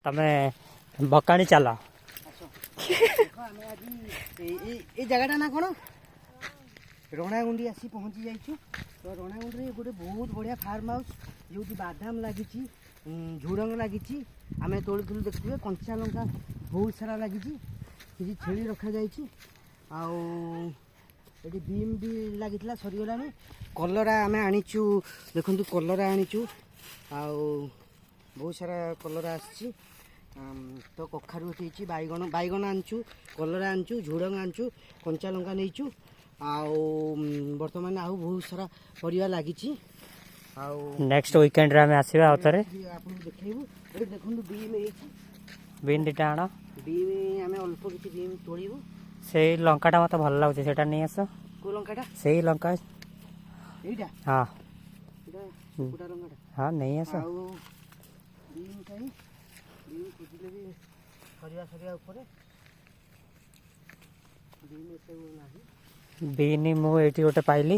तमे बकाणी चल जगह ना कौन रणागुंडी आसी पहुँची जाइए। तो रणागुंडी गोटे बहुत बढ़िया फार्म हाउस जो बादाम लगी झुड़ंग लगी आम तोड़ देखिए कंचा लंका बहुत सारा लगी किसी छेली रखा जाइए आठी बीम भी लगी सरीगला कलरा आम आनीचु देखु कलरा आनीचु बहुत सारा कलरा आसी तो कखारू उठी बैगण बैगण आनचु कलरा आनचु झुड़ंग आनचु कंचा लंका नहींचु बर्तमान आउ बहुत सारा परिवा लगी नेक्स्ट वीकेंड रे हमें आसीबा आउतरे आपन देखैबु ए देखुन बीम एछि बीन दिटा आण बीम आमे अल्प किछि बीम तोड़िबु से लंकाटा मते भल लागुछ सेटा नै आस को लंकाटा सेही लंका एइटा हां एटा कुटा लंकाटा हां नै आस आउ बीम काई बीम कुटिले भी परिवा सरिया ऊपर बीम एते नाही बीनी मु एठी गोटे पाइली